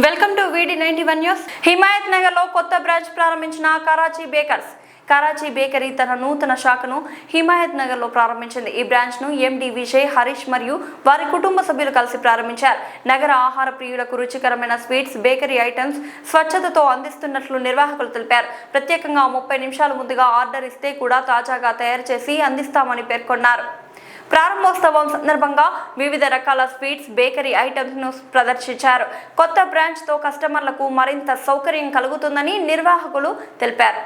Welcome to VD91 news. Himayat Nagar లో కొత్త branch ప్రారంభించిన కరాచీ బేకర్స్. కరాచీ బేకరీ తన నూతన శాఖను హిమాయత్ నగర్ లో ప్రారంభించింది. ఈ బ్రాంచ్ ను MD విజయ్, హరీష్ మరియు వారి కుటుంబ సభ్యులు కలిసి ప్రారంభించారు. నగర ఆహార ప్రియులకు రుచికరమైన స్వీట్స్, బేకరీ ఐటమ్స్ స్వచ్ఛతతో అందిస్తున్నట్లు నిర్వాహకులు తెలిపారు. ప్రత్యేకంగా 30 నిమిషాల ముందుగా ఆర్డర్ ఇస్తే కూడా తాజాగా తయారు చేసి అందిస్తామని పేర్కొన్నారు. ప్రారంభోత్సవం సందర్భంగా వివిధ రకాల స్వీట్స్, బేకరీ ఐటమ్స్ ను ప్రదర్శించారు. కొత్త బ్రాంచ్ తో కస్టమర్లకు మరింత సౌకర్యం కలుగుతుందని నిర్వాహకులు తెలిపారు.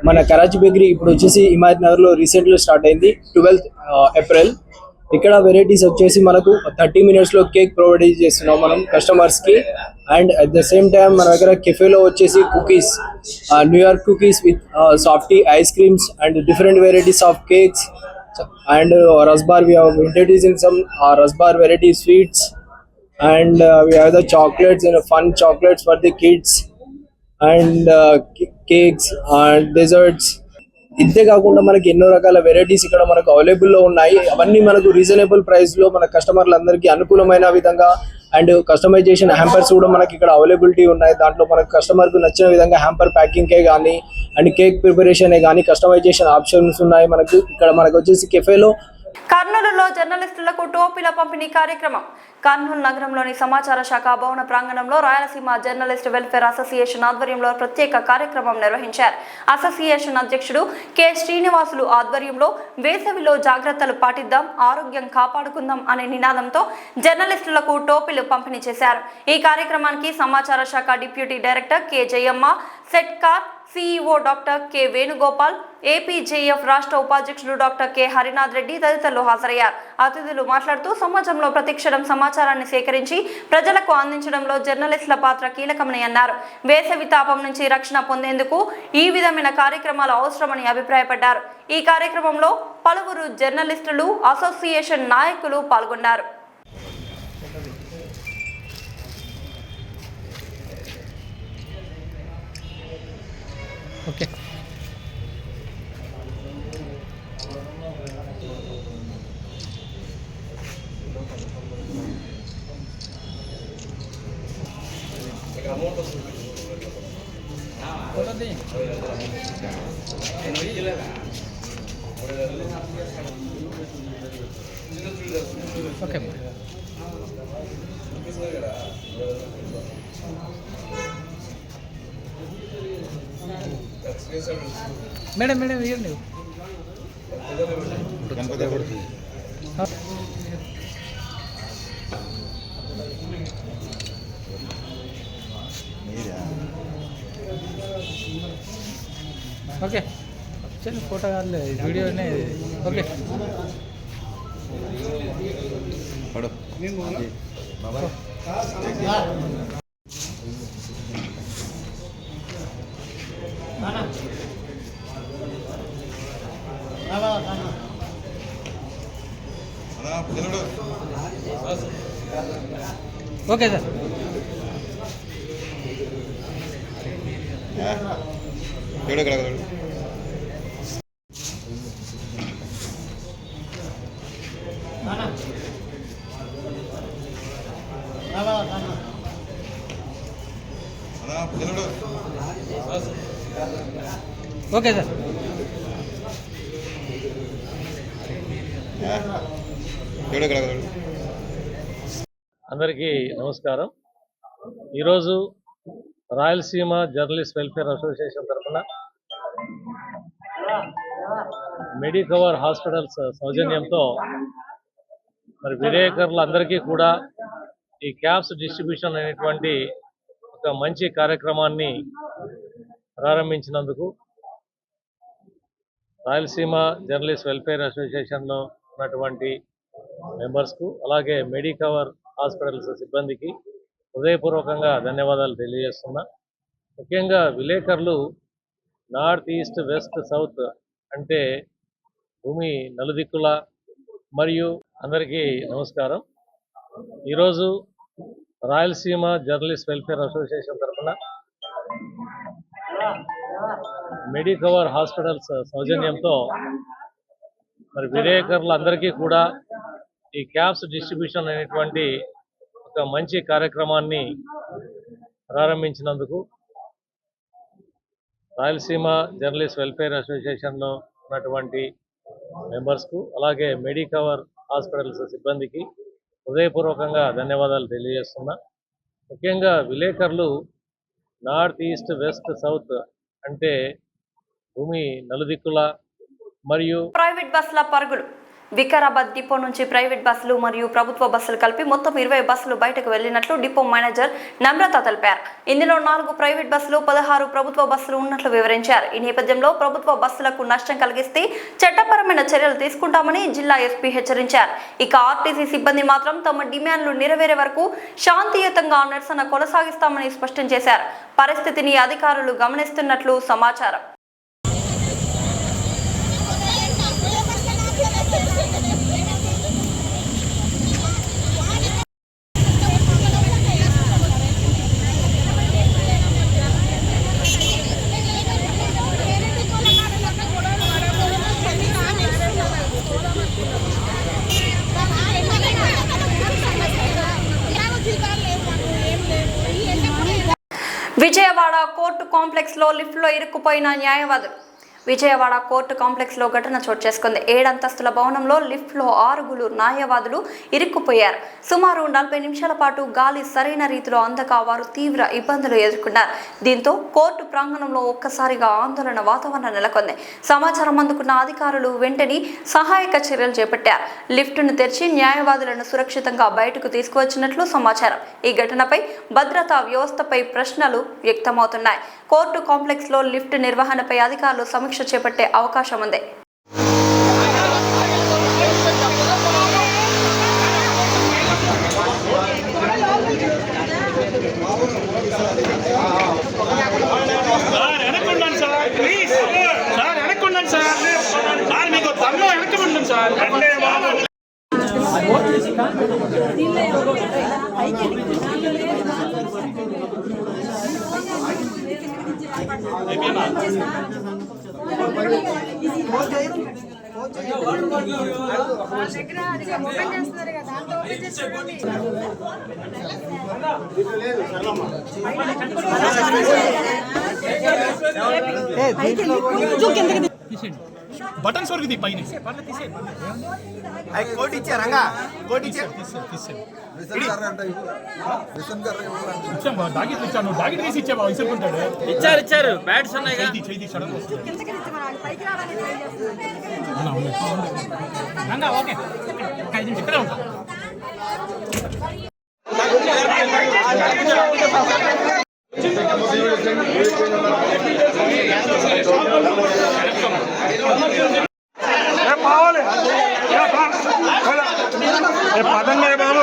మన కరాచీ బేకరీ ఇప్పుడు వచ్చేసి హిమాయత్ నగర్ లో రీసెంట్ లో స్టార్ట్ అయింది 12th ఏప్రిల్. ఇక్కడ వెరైటీస్ వచ్చేసి మనకు 30 minutes లో కేక్ ప్రొవైడ్ చేస్తున్నాం మనం కస్టమర్స్ కి. And at the same time మన దగ్గర కెఫేలో వచ్చేసి cookies, New York cookies with softy ice creams and different varieties of cakes and రస్బార్. We are introducing some rasbar variety sweets and we have the chocolates and fun chocolates for the kids and cakes and desserts. ఇంతే కాకుండా మనకి ఎన్నో రకాల varieties ఇక్కడ మనకు available లో ఉన్నాయి. అవన్నీ మనకు రీజనబుల్ ప్రైస్ లో మన కస్టమర్లందరికీ అనుకూలమైన విధంగా అండ్ కస్టమైజేషన్ హ్యాంపర్స్ కూడా మనకి ఇక్కడ అవైలబిలిటీ ఉన్నాయి. దాంట్లో మనకు కస్టమర్ కు నచ్చిన విధంగా హ్యాంపర్ ప్యాకింగ్ కే కానీ అండ్ కేక్ ప్రిపరేషన్ కానీ కస్టమైజేషన్ ఆప్షన్స్ ఉన్నాయి మనకు ఇక్కడ. మనకు వచ్చేసి కెఫేలో కర్నూలులో జర్నలిస్టులకు టోపీల పంపిణీ కార్యక్రమం. కర్నూలు నగరంలోని సమాచార శాఖ భవన ప్రాంగణంలో రాయలసీమ జర్నలిస్ట్ వెల్ఫేర్ అసోసియేషన్ ఆధ్వర్యంలో ప్రత్యేక కార్యక్రమం నిర్వహించారు. అసోసియేషన్ అధ్యక్షుడు K. శ్రీనివాసులు ఆధ్వర్యంలో వేసవిలో జాగ్రత్తలు పాటిద్దాం, ఆరోగ్యం కాపాడుకుందాం అనే నినాదంతో జర్నలిస్టులకు టోపీలు పంపిణీ చేశారు. ఈ కార్యక్రమానికి సమాచార శాఖ డిప్యూటీ డైరెక్టర్ K. జయమ్మ, సెట్కార్ CEO doctor K. Venugopal, APJF రాష్ట్ర ఉపాధ్యక్షుడు డాక్టర్ K. హరినాథ్ రెడ్డి తదితరులు హాజరయ్యారు. అతిథులు మాట్లాడుతూ సమాజంలో ప్రతిక్షణం సమాచారాన్ని సేకరించి ప్రజలకు అందించడంలో జర్నలిస్టుల పాత్ర కీలకమని అన్నారు. వేసవి తాపం నుంచి రక్షణ పొందేందుకు ఈ విధమైన కార్యక్రమాలు అవసరమని అభిప్రాయపడ్డారు. ఈ కార్యక్రమంలో పలువురు జర్నలిస్టులు, అసోసియేషన్ నాయకులు పాల్గొన్నారు. ఓకే ఓకే మేడం మేడం ఇవ్వండి. ఓకే చల్ ఫోటో కాదులే వీడియోనే. Okay okay sir. Okay sir. అందరికీ నమస్కారం. ఈరోజు రాయలసీమ జర్నలిస్ట్ వెల్ఫేర్ అసోసియేషన్ తరఫున మెడికవర్ హాస్పిటల్స్ సౌజన్యంతో మరి విలేకరులందరికీ కూడా ఈ క్యాప్స్ డిస్ట్రిబ్యూషన్ అనేటువంటి ఒక మంచి కార్యక్రమాన్ని ప్రారంభించినందుకు రాయలసీమ జర్నలిస్ట్ వెల్ఫేర్ అసోసియేషన్లో ఉన్నటువంటి మెంబర్స్కు అలాగే మెడికవర్ హాస్పిటల్స్ సిబ్బందికి హృదయపూర్వకంగా ధన్యవాదాలు తెలియజేస్తున్నా. ముఖ్యంగా విలేకరులు నార్త్ ఈస్ట్ వెస్ట్ సౌత్ అంటే భూమి నలుదిక్కుల మరియు అందరికీ నమస్కారం. ఈరోజు రాయలసీమ జర్నలిస్ట్ వెల్ఫేర్ అసోసియేషన్ తరఫున మెడికవర్ హాస్పిటల్స్ సౌజన్యంతో మరి విలేకరులందరికీ కూడా ఈ క్యాప్స్ డిస్ట్రిబ్యూషన్ అనేటువంటి ఒక మంచి కార్యక్రమాన్ని ప్రారంభించినందుకు రాయలసీమ జర్నలిస్ట్ వెల్ఫేర్ అసోసియేషన్లో ఉన్నటువంటి మెంబర్స్కు అలాగే మెడికవర్ హాస్పిటల్స్ సిబ్బందికి హృదయపూర్వకంగా ధన్యవాదాలు తెలియజేస్తున్నా. ముఖ్యంగా విలేకరులు నార్త్ ఈస్ట్ వెస్ట్ సౌత్ అంటే భూమి నలుదిక్కుల మరియు ప్రైవేట్ బస్సుల పరుగులు. వికారాబాద్ డిపో నుంచి ప్రైవేట్ బస్సులు మరియు ప్రభుత్వ బస్సులు కలిపి మొత్తం 20 బస్సులు బయటకు వెళ్లినట్లు డిపో మేనేజర్ నమ్రత తెలిపారు. ఇందులో 4 ప్రైవేట్ బస్సులు 16 ప్రభుత్వ బస్సులు ఉన్నట్లు వివరించారు. ఈ నేపథ్యంలో ప్రభుత్వ బస్సులకు నష్టం కలిగిస్తే చట్టపరమైన చర్యలు తీసుకుంటామని జిల్లా ఎస్పీ హెచ్చరించారు. ఇక ఆర్టీసీ సిబ్బంది మాత్రం తమ డిమాండ్లు నెరవేరే వరకు శాంతియుతంగా నిరసన కొనసాగిస్తామని స్పష్టం చేశారు. పరిస్థితిని అధికారులు గమనిస్తున్నట్లు సమాచారం. విజయవాడ కోర్టు కాంప్లెక్స్ లో లిఫ్ట్ లో ఇరుక్కుపోయిన న్యాయవాదులు. విజయవాడ కోర్టు కాంప్లెక్స్ లో ఘటన చోటు చేసుకుంది. 7 అంతస్తుల భవనంలో లిఫ్ట్ లో 6 న్యాయవాదులు ఇరుక్కుపోయారు. సుమారు 40 నిమిషాల పాటు గాలి సరైన రీతిలో అందక వారు తీవ్ర ఇబ్బందులు ఎదుర్కొన్నారు. దీంతో కోర్టు ప్రాంగణంలో ఒక్కసారిగా ఆందోళన వాతావరణం నెలకొంది. సమాచారం అందుకున్న అధికారులు వెంటనే సహాయక చర్యలు చేపట్టారు. లిఫ్టును తెరిచి న్యాయవాదులను సురక్షితంగా బయటకు తీసుకువచ్చినట్లు సమాచారం. ఈ ఘటనపై భద్రతా వ్యవస్థపై ప్రశ్నలు వ్యక్తమవుతున్నాయి. కోర్టు కాంప్లెక్స్ లో లిఫ్ట్ నిర్వహణపై అధికారులు సమీక్ష చేపట్టే అవకాశం ఉంది. బటన్స్ వరకు తీ పైన కోటి ఇచ్చారంగా కోటి డాగిట్ ఇచ్చాను డాగిట్ తీసి ఇచ్చావా ఇసుకుంటాడు ఇచ్చారు బ్యాట్స్ ఉన్నాయి ఓకే ఇక్కడే ఉంటా పదంగా బాబు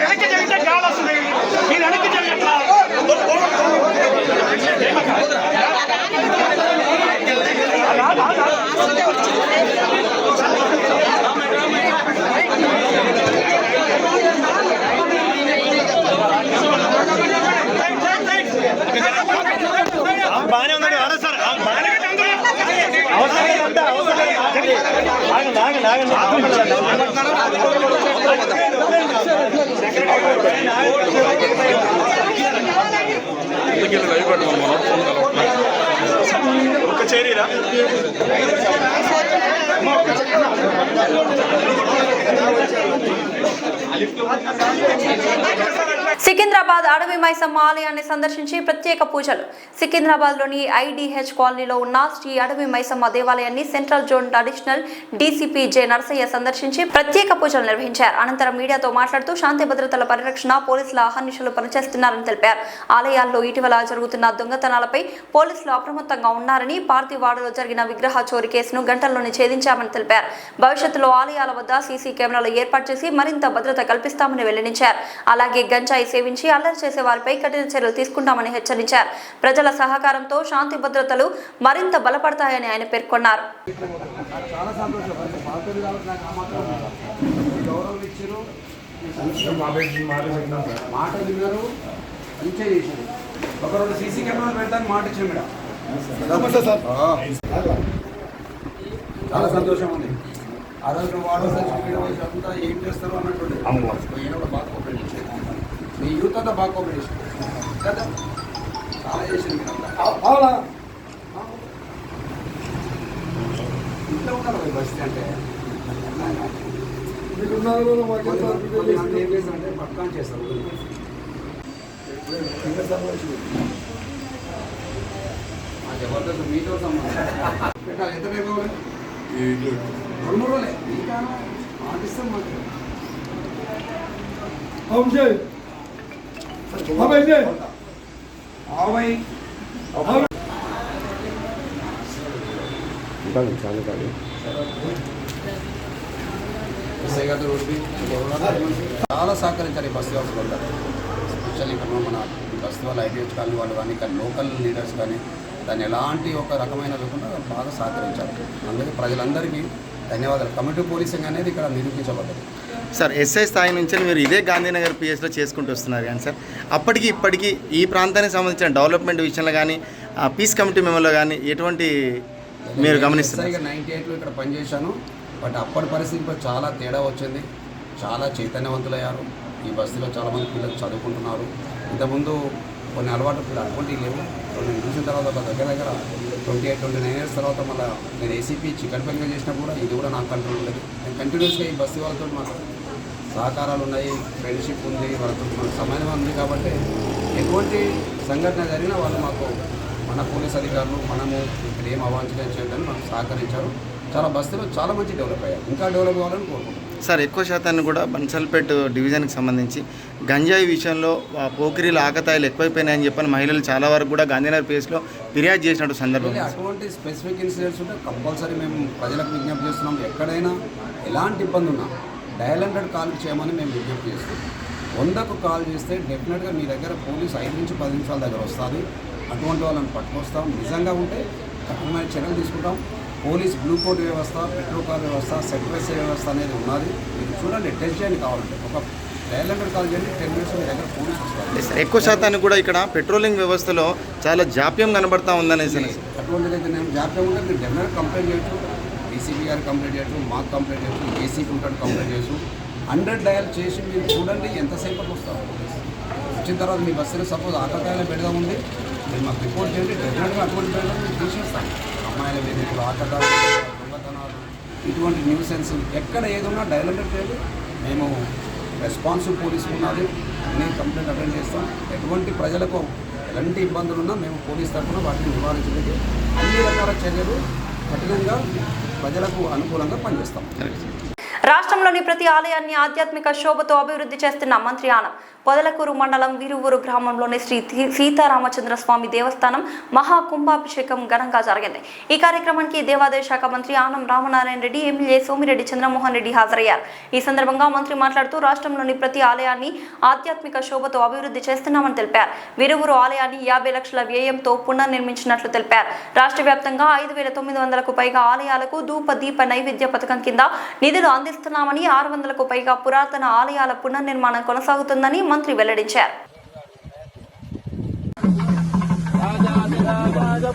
వెనక్కి జరిగితే గాలి వస్తుంది మీరు వెనక్కి జరిగట్లా బాగానే ఉన్నాడు ఒక చేరిరా సికింద్రాబాద్ అడవి మైసమ్మ ఆలయాన్ని సందర్శించి ప్రత్యేక పూజలు. సికింద్రాబాద్ లోని ఐడిహెచ్ కాలనీలో ఉన్న శ్రీ అడవి మైసమ్మ దేవాలయాన్ని central zone additional DCP J Narasaiah సందర్శించి ప్రత్యేక పూజలు నిర్వహించారు. అనంతరం మీడియాతో మాట్లాడుతూ శాంతి భద్రతల పరిరక్షణ పోలీసుల అహర్నిశలు పనిచేస్తున్నారని తెలిపారు. ఆలయాల్లో ఇటీవల జరుగుతున్న దొంగతనాలపై పోలీసులు అప్రమత్తంగా ఉన్నారని, పార్థివాడలో జరిగిన విగ్రహ చోరీ కేసును గంటల్లోనే ఛేదించామని తెలిపారు. భవిష్యత్తులో ఆలయాల వద్ద సీసీ కెమెరాలు ఏర్పాటు చేసి మరింత భద్రత కల్పిస్తామని వెల్లడించారు. అలాగే గంజాయి సేవించి అల్లరి చేసే వారిపై కఠిన చర్యలు తీసుకుంటామని హెచ్చరించారు. ప్రజల సహకారంతో శాంతి భద్రతలు మరింత బలపడతాయని ఆయన పేర్కొన్నారు. సీసీ కెమెరాలు పెడతాను మాట ఇచ్చాను మేడం. చాలా సంతోషం ఉంది. ఆ రోజు వాడు అంతా ఏం చేస్తారు అన్నట్టు బాగా కోఆపరేట్ చేసేది. మీ యూత్ అంతా బాగా కోఆపరేట్ చేసింది కదా, చాలా చేసింది. ఇంట్లో ఉన్నారు బస్తీ అంటే ఏం చేస్తారంటే పక్కా చేస్తారు. జబర్దస్త్ మీతో సంబంధం పెట్టాలి. ఎంత రేపు 2-3 రోజులే ఇంకా ఆటిస్తాం మాకు. చాలా సహకరించారు ఈ బస్తీ వాళ్ళు కూడా. స్పెషల్ ఇక్కడ మన బస్తీ వాళ్ళు ఐడియా కాలనీ వాళ్ళు కానీ ఇక్కడ లోకల్ లీడర్స్ కానీ దాన్ని ఎలాంటి ఒక రకమైన లేకుండా బాగా సహకరించారు. అందుకే ప్రజలందరికీ ధన్యవాదాలు. కమిటీ పోలీసింగ్ అనేది ఇక్కడ నిరూపించబడ్డది. సార్ ఎస్ఐ స్థాయి నుంచి మీరు ఇదే గాంధీనగర్ పిఎస్లో చేసుకుంటూ వస్తున్నారు కానీ సార్ అప్పటికి ఇప్పటికీ ఈ ప్రాంతానికి సంబంధించిన డెవలప్మెంట్ విషయంలో కానీ పీస్ కమిటీ మెంబర్లో కానీ ఎటువంటి మీరు గమనిస్తారు? ఎస్ఐగా 98లో ఇక్కడ పనిచేశాను. బట్ అప్పటి పరిస్థితిలో చాలా తేడా వచ్చింది. చాలా చైతన్యవంతులయ్యారు. ఈ బస్తీలో చాలామంది పిల్లలు చదువుకుంటున్నారు. ఇంతకుముందు కొన్ని అలవాట్లు అటువంటివి లేవు. నేను చూసిన తర్వాత ఒక దగ్గర 28-29 ఇయర్స్ తర్వాత మళ్ళీ నేను ఏసీపీ చికట్పల్లిగా చేసినా కూడా ఇది కూడా నాకు కంట్రోల్ లేదు. నేను కంటిన్యూస్గా ఈ బస్తీ వాళ్ళతో మాకు సహకారాలు ఉన్నాయి, ఫ్రెండ్షిప్ ఉంది, వాళ్ళతో మనకు సమయం ఉంది. కాబట్టి ఎటువంటి సంఘటన జరిగినా వాళ్ళు మాకు మన పోలీస్ అధికారులు మనము ఇక్కడ ఏం అవాంఛనీయం చేయడానికి మాకు సహకరించారు. చాలా బస్తీలో చాలా మంచి డెవలప్ అయ్యారు. ఇంకా డెవలప్ కావాలని కోరుకుంటున్నాను. సార్ ఎక్కువ శాతాన్ని కూడా బన్సల్పేట్ డివిజన్కి సంబంధించి గంజాయి విషయంలో పోకిరీలు ఆకతాయిలు ఎక్కువైపోయినాయని చెప్పని మహిళలు చాలా వరకు కూడా గాంధీనగర్ పిఎస్లో ఫిర్యాదు చేసినట్టు సందర్భం. అటువంటి స్పెసిఫిక్ ఇన్సిడెంట్స్ ఉంటే కంపల్సరీ మేము ప్రజలకు విజ్ఞప్తి చేస్తున్నాం. ఎక్కడైనా ఎలాంటి ఇబ్బంది ఉన్నా డయల్ 100 కాల్ చేయమని మేము విజ్ఞప్తి చేస్తాం. 100కు కాల్ చేస్తే డెఫినెట్గా మీ దగ్గర పోలీస్ 5 నుంచి 10 నిమిషాల దగ్గర వస్తుంది. అటువంటి వాళ్ళని పట్టుకొస్తాం. నిజంగా ఉంటే కఠినమైన చర్యలు తీసుకుంటాం. పోలీస్ బ్లూ కోడ్ వ్యవస్థ, పెట్రోల్ కార్ వ్యవస్థ, సెక్యూరిటీ వ్యవస్థ అనేది ఉన్నది. మీరు చూడండి, టెస్ట్ చేయండి కావాలంటే. ఒక డయల్ 100 కాల్ చేయండి, 10 మినిట్స్ మీ దగ్గర పోలీస్ వస్తారు. ఎక్కువ శాతాన్ని కూడా ఇక్కడ పెట్రోలింగ్ వ్యవస్థలో చాలా జాప్యం కనబడతా ఉందనేసి. అటువంటిదైతే నేను జాప్యం ఉంటే మీరు డెఫినెట్గా కంప్లైంట్ చేయొచ్చు. డీసీపీ గారు కంప్లైంట్ చేయొచ్చు, మాకు కంప్లైంట్ చేయొచ్చు, ఏసీపీ ఉంటాడు కంప్లైంట్ చేయొచ్చు. 100 డయల్ చేసి మీరు చూడండి ఎంతసేపటి వస్తారు. వచ్చిన తర్వాత మీ బస్సులో సపోజ్ ఆకతాయిలో పెడదా ఉంది, మీరు మాకు రిపోర్ట్ చేయండి. డెఫినెట్గా అటువంటి పెడదాం మేము తీసేస్తాం. అమ్మాయిల మీద ఇప్పుడు ఆకతాలు, దొంగతనాలు, ఇటువంటి న్యూసెన్స్ ఎక్కడ ఏదున్నా డయల్ 100 చేయండి. మేము రెస్పాన్సిబుల్ పోలీసు ఉన్నది, అన్ని కంప్లైంట్ అటెండ్ చేస్తాం. ఎటువంటి ప్రజలకు ఎలాంటి ఇబ్బందులు ఉన్నా మేము పోలీస్ తరఫున వాటిని నివారించడానికి అన్ని రకాల చర్యలు కఠినంగా ప్రజలకు అనుకూలంగా పనిచేస్తాం. రాష్ట్రంలోని ప్రతి ఆలయాన్ని ఆధ్యాత్మిక శోభతో అభివృద్ధి చేస్తున్న మంత్రి ఆనం పొదలకూరు మండలం వీరువూరు గ్రామంలోని శ్రీ సీతారామచంద్ర స్వామి దేవస్థానం మహాకుంభాభిషేకం ఘనంగా జరిగింది. ఈ కార్యక్రమానికి దేవాదాయ శాఖ మంత్రి ఆనం రామనారాయణ రెడ్డి, ఎమ్మెల్యే సోమిరెడ్డి చంద్రమోహన్ రెడ్డి హాజరయ్యారు. ఈ సందర్భంగా మంత్రి మాట్లాడుతూ రాష్ట్రంలోని ప్రతి ఆలయాన్ని ఆధ్యాత్మిక శోభతో అభివృద్ధి చేస్తున్నామని తెలిపారు. వీరువూరు ఆలయాన్ని 50 లక్షల వ్యయంతో పునర్నిర్మించినట్లు తెలిపారు. రాష్ట్ర వ్యాప్తంగా 5,900కు పైగా ఆలయాలకు ధూప దీప నైవేద్య పథకం కింద నిధులు అందిస్తున్నామని, 600కు పైగా పురాతన ఆలయాల పునర్నిర్మాణం కొనసాగుతుందని మంత్రి వెల్లడించారు. రాజా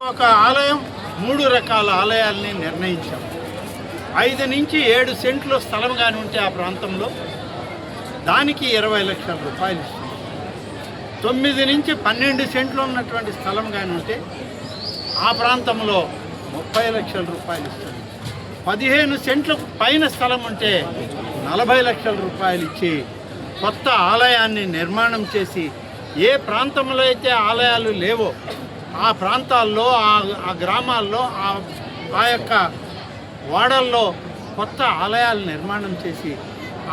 ఒక ఆలయం 3 రకాల ఆలయాల్ని నిర్ణయించాం. 5 నుంచి 7 సెంట్లు స్థలం కానీ ఉంటే ఆ ప్రాంతంలో దానికి 20 లక్షల రూపాయలు ఇస్తుంది. 9 నుంచి 12 సెంట్లు ఉన్నటువంటి స్థలం కానీ ఉంటే ఆ ప్రాంతంలో 30 లక్షల రూపాయలు ఇస్తుంది. 15 సెంట్ల పైన స్థలం ఉంటే 40 లక్షల రూపాయలు ఇచ్చి కొత్త ఆలయాన్ని నిర్మాణం చేసి ఏ ప్రాంతంలో అయితే ఆలయాలు లేవో ఆ ప్రాంతాల్లో ఆ గ్రామాల్లో ఆ యొక్క వాడల్లో కొత్త ఆలయాలు నిర్మాణం చేసి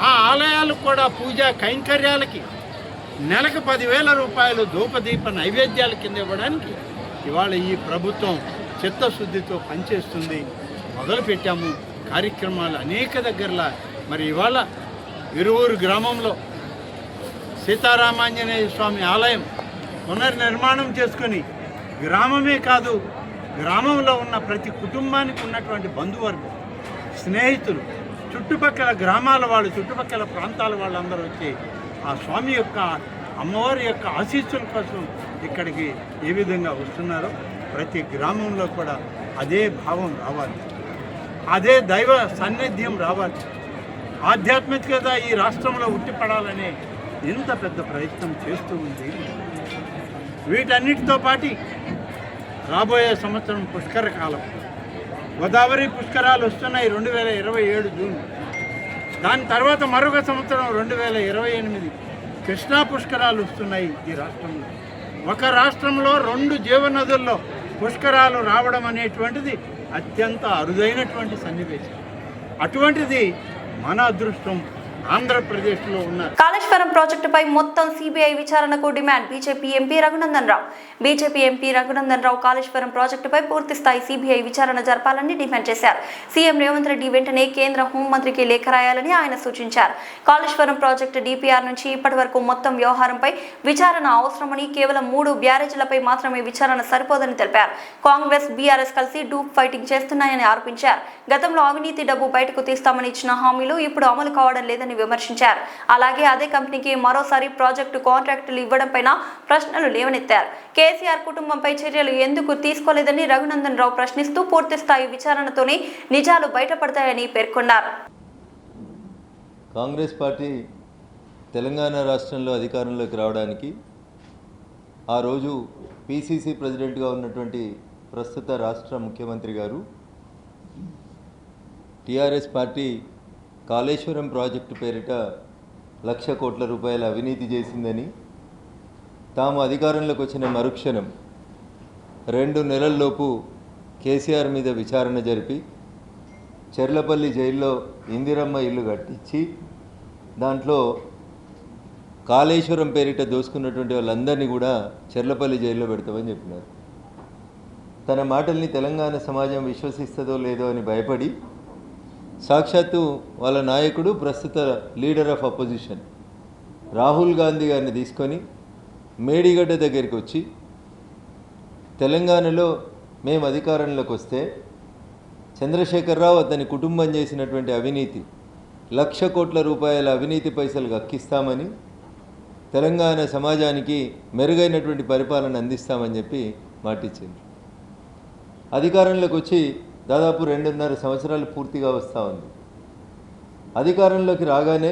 ఆ ఆలయాలు కూడా పూజా కైంకర్యాలకి నెలకు 10,000 రూపాయలు ధూపదీప నైవేద్యాల కింద ఇవ్వడానికి ఇవాళ ఈ ప్రభుత్వం చిత్తశుద్ధితో పనిచేస్తుంది. మొదలుపెట్టాము కార్యక్రమాలు అనేక దగ్గరలా. మరి ఇవాళ ఇరువురు గ్రామంలో సీతారామాంజనేయ స్వామి ఆలయం పునర్నిర్మాణం చేసుకొని గ్రామమే కాదు గ్రామంలో ఉన్న ప్రతి కుటుంబానికి ఉన్నటువంటి బంధువర్గం, స్నేహితులు, చుట్టుపక్కల గ్రామాల వాళ్ళు, చుట్టుపక్కల ప్రాంతాల వాళ్ళందరూ వచ్చి ఆ స్వామి యొక్క అమ్మవారి యొక్క ఆశీస్సుల కోసం ఇక్కడికి ఏ విధంగా వస్తున్నారో ప్రతి గ్రామంలో కూడా అదే భావం రావాలి, అదే దైవ సాన్నిధ్యం రావాలి, ఆధ్యాత్మికత ఈ రాష్ట్రంలో ఉట్టిపడాలనే ఇంత పెద్ద ప్రయత్నం చేస్తూ ఉంది. వీటన్నిటితో పాటు రాబోయే సంవత్సరం పుష్కర కాలం, గోదావరి పుష్కరాలు వస్తున్నాయి 2027 జూన్. దాని తర్వాత మరొక సంవత్సరం 2028 కృష్ణా పుష్కరాలు వస్తున్నాయి ఈ రాష్ట్రంలో. ఒక రాష్ట్రంలో 2 జీవనదుల్లో పుష్కరాలు రావడం అనేటువంటిది అత్యంత అరుదైనటువంటి సన్నివేశం. అటువంటిది మన అదృష్టం ఆంధ్రప్రదేశ్లో ఉన్న. కాళేశ్వరం ప్రాజెక్టుపై మొత్తం సిబిఐ విచారణకు demand BJP MP Raghunandan Rao. BJP MP Raghunandan Rao Kaleshwaram ప్రాజెక్టుపై పూర్తిస్థాయి సిబిఐ విచారణ జరపాలని డిమాండ్ చేశారు. సీఎం రేవంత్ రెడ్డి వెంటనే కేంద్ర హోంమంత్రికి లేఖ రాయాలని ఆయన సూచించారు. కాళేశ్వరం ప్రాజెక్టు డిపిఆర్ నుంచి ఇప్పటి వరకు మొత్తం వ్యవహారంపై విచారణ అవసరమని, కేవలం 3 బ్యారేజీలపై మాత్రమే విచారణ సరిపోదని తెలిపారు. కాంగ్రెస్, బీఆర్ఎస్ కలిసి డూప్ ఫైటింగ్ చేస్తున్నాయని ఆరోపించారు. గతంలో అవినీతి డబ్బు బయటకు తీస్తామని ఇచ్చిన హామీలు ఇప్పుడు అమలు కావడం లేదని విమర్శించారు. అలాగే అదే కంపెనీకి మరోసారి ప్రాజెక్టు కాంట్రాక్టులు ఇవ్వడంపైన ప్రశ్నలు లేవనెత్తారు. కేసీఆర్ కుటుంబంపై చర్యలు ఎందుకు తీసుకోలేదని రఘునందన్ రావు ప్రశ్నిస్తూ పూర్తిస్థాయి విచారణతోనే నిజాలు బయటపడతాయని పేర్కొన్నారు. కాంగ్రెస్ పార్టీ తెలంగాణ రాష్ట్రంలో అధికారంలోకి రావడానికి ఆ రోజు పిసిసి ప్రెసిడెంట్గా ఉన్నటువంటి ప్రస్తుత రాష్ట్ర ముఖ్యమంత్రి గారు టీఆర్ఎస్ పార్టీ కాళేశ్వరం ప్రాజెక్టు పేరిట 1,00,000 కోట్ల రూపాయల అవినీతి చేసిందని, తాము అధికారంలోకి వచ్చిన మరుక్షణం 2 నెలల్లోపు కేసీఆర్ మీద విచారణ జరిపి చెర్లపల్లి జైల్లో ఇందిరమ్మ ఇల్లు కట్టించి దాంట్లో కాళేశ్వరం పేరిట దోసుకున్నటువంటి వాళ్ళందరినీ కూడా చెర్లపల్లి జైల్లో పెడతామని చెప్పినారు. తన మాటల్ని తెలంగాణ సమాజం విశ్వసిస్తుందో లేదో అని భయపడి సాక్షాత్తు వాళ్ళ నాయకుడు, ప్రస్తుత leader of opposition Rahul Gandhi గారిని తీసుకొని మేడిగడ్డ దగ్గరికి వచ్చి తెలంగాణలో మేము అధికారంలోకి వస్తే చంద్రశేఖరరావు అతని కుటుంబం చేసినటువంటి అవినీతి 1,00,000 కోట్ల రూపాయల అవినీతి పైసలు కక్కిస్తామని, తెలంగాణ సమాజానికి మెరుగైనటువంటి పరిపాలన అందిస్తామని చెప్పి మాటిచ్చింది. అధికారంలోకి వచ్చి దాదాపు 2.5 సంవత్సరాలు పూర్తిగా వస్తూ ఉంది. అధికారంలోకి రాగానే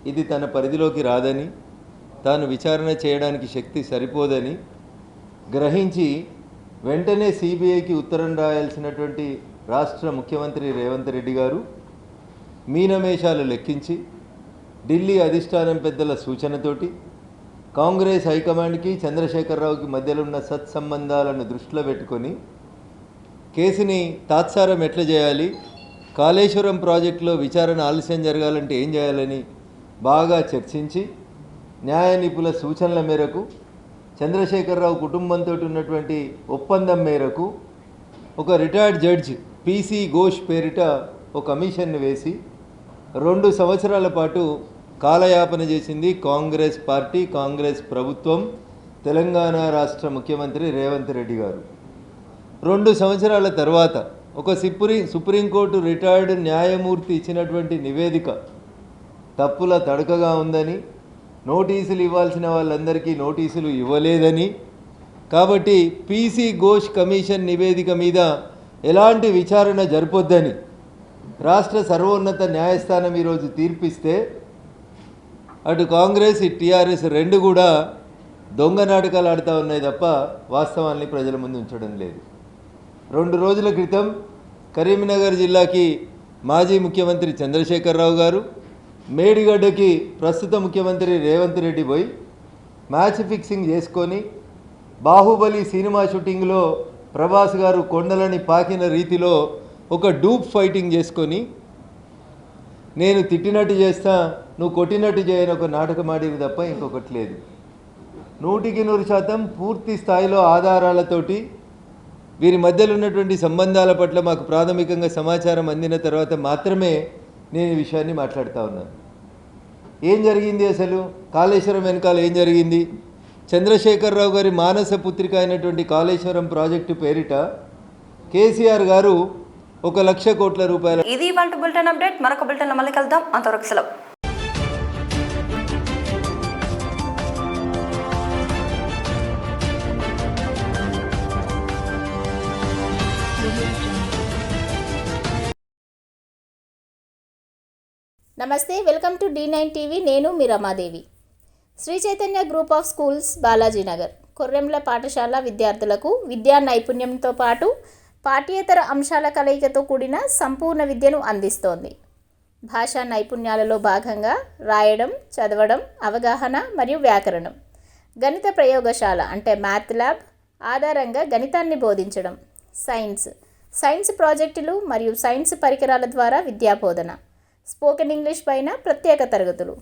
ఇది తన పరిధిలోకి రాదని, తాను విచారణ చేయడానికి శక్తి సరిపోదని గ్రహించి వెంటనే సిబిఐకి ఉత్తరం రాయాల్సినటువంటి రాష్ట్ర ముఖ్యమంత్రి రేవంత్ రెడ్డి గారు మీనమేషాలు లెక్కించి ఢిల్లీ అధిష్టానం పెద్దల సూచనతోటి కాంగ్రెస్ హైకమాండ్కి చంద్రశేఖరరావుకి మధ్యలో ఉన్న సత్సంబంధాలను దృష్టిలో పెట్టుకొని కేసుని తాత్సారం ఎట్లా చేయాలి, కాళేశ్వరం ప్రాజెక్టులో విచారణ ఆలస్యం జరగాలంటే ఏం చేయాలని బాగా చర్చించి న్యాయ నిపుణుల సూచనల మేరకు, చంద్రశేఖరరావు కుటుంబంతో ఉన్నటువంటి ఒప్పందం మేరకు ఒక రిటైర్డ్ జడ్జ్ పీసీ ఘోష్ పేరిట ఒక కమిషన్ను వేసి 2 సంవత్సరాల పాటు కాలయాపన చేసింది కాంగ్రెస్ పార్టీ, కాంగ్రెస్ ప్రభుత్వం, తెలంగాణ రాష్ట్ర ముఖ్యమంత్రి రేవంత్ రెడ్డి గారు. 2 సంవత్సరాల తర్వాత ఒక సుప్రీంకోర్టు రిటైర్డ్ న్యాయమూర్తి ఇచ్చినటువంటి నివేదిక తప్పుల తడకగా ఉందని, నోటీసులు ఇవ్వాల్సిన వాళ్ళందరికీ నోటీసులు ఇవ్వలేదని, కాబట్టి పీసీ ఘోష్ కమిషన్ నివేదిక మీద ఎలాంటి విచారణ జరపొద్దని రాష్ట్ర సర్వోన్నత న్యాయస్థానం ఈరోజు తీర్పిస్తే అటు కాంగ్రెస్ ఇటు టీఆర్ఎస్ 2 కూడా దొంగ నాటకాలు ఆడుతూ ఉన్నాయి తప్ప వాస్తవాన్ని ప్రజల ముందు ఉంచడం లేదు. 2 రోజుల క్రితం కరీంనగర్ జిల్లాకి మాజీ ముఖ్యమంత్రి చంద్రశేఖరరావు గారు, మేడిగడ్డకి ప్రస్తుత ముఖ్యమంత్రి రేవంత్ రెడ్డి పోయి మ్యాచ్ ఫిక్సింగ్ చేసుకొని బాహుబలి సినిమా షూటింగ్లో ప్రభాస్ గారు కొండలని పాకిన రీతిలో ఒక డూప్ ఫైటింగ్ చేసుకొని నేను తిట్టినట్టు చేస్తా, నువ్వు కొట్టినట్టు చేయని ఒక నాటకం ఆడిరు తప్ప ఇంకొకటి లేదు. 100% పూర్తి స్థాయిలో ఆధారాలతోటి వీరి మధ్యలో ఉన్నటువంటి సంబంధాల పట్ల మాకు ప్రాథమికంగా సమాచారం అందిన తర్వాత మాత్రమే నేను ఈ విషయాన్ని మాట్లాడుతూ ఉన్నాను. ఏం జరిగింది అసలు? కాళేశ్వరం వెనకాల ఏం జరిగింది? చంద్రశేఖరరావు గారి మానస పుత్రిక అయినటువంటి కాళేశ్వరం ప్రాజెక్టు పేరిట కేసీఆర్ గారు 1,00,000 కోట్ల రూపాయల. ఇది ఇవాళ బులెటిన్ అప్డేట్. మరొక బులెటిన్ మళ్ళీ కలుద్దాం. అంతవరకు సెలవు. నమస్తే, వెల్కమ్ టు D9 టీవీ. నేను మీ Ramadevi. Sri Chaitanya group of schools, Balajinagar, Korremla పాఠశాల విద్యార్థులకు విద్యా నైపుణ్యంతో పాటు పాఠ్యేతర అంశాల కలయికతో కూడిన సంపూర్ణ విద్యను అందిస్తోంది. భాషా నైపుణ్యాలలో భాగంగా రాయడం, చదవడం, అవగాహన మరియు వ్యాకరణం, గణిత ప్రయోగశాల అంటే మ్యాథ్ ల్యాబ్ ఆధారంగా గణితాన్ని బోధించడం, సైన్స్ ప్రాజెక్టులు మరియు సైన్స్ పరికరాల ద్వారా విద్యాబోధన, స్పోకెన్ ఇంగ్లీష్ పైన ప్రత్యేక తరగతులు,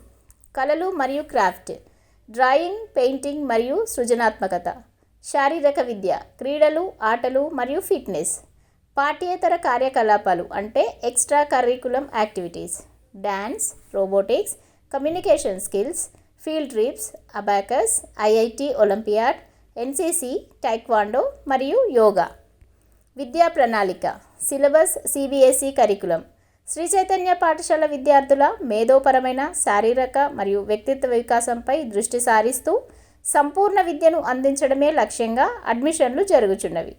కళలు మరియు క్రాఫ్ట్, డ్రాయింగ్, పెయింటింగ్ మరియు సృజనాత్మకత, శారీరక విద్య, క్రీడలు, ఆటలు మరియు ఫిట్నెస్, పాఠ్యేతర కార్యకలాపాలు అంటే extra curriculum activities, dance, robotics, communication skills, field trips, abacus, IIT olympiad, NCC, taekwondo మరియు యోగా. విద్యా ప్రణాళిక, syllabus CBSE curriculum. Shri Chaitanya పాఠశాల విద్యార్థుల మేధోపరమైన, శారీరక మరియు వ్యక్తిత్వ వికాసంపై దృష్టి సారిస్తూ సంపూర్ణ విద్యను అందించడమే లక్ష్యంగా అడ్మిషన్లు జరుగుచున్నవి.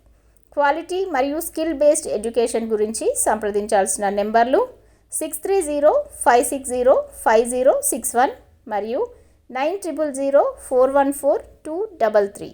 క్వాలిటీ మరియు స్కిల్ బేస్డ్ ఎడ్యుకేషన్ గురించి సంప్రదించాల్సిన నెంబర్లు 6305605061 మరియు 9000414233.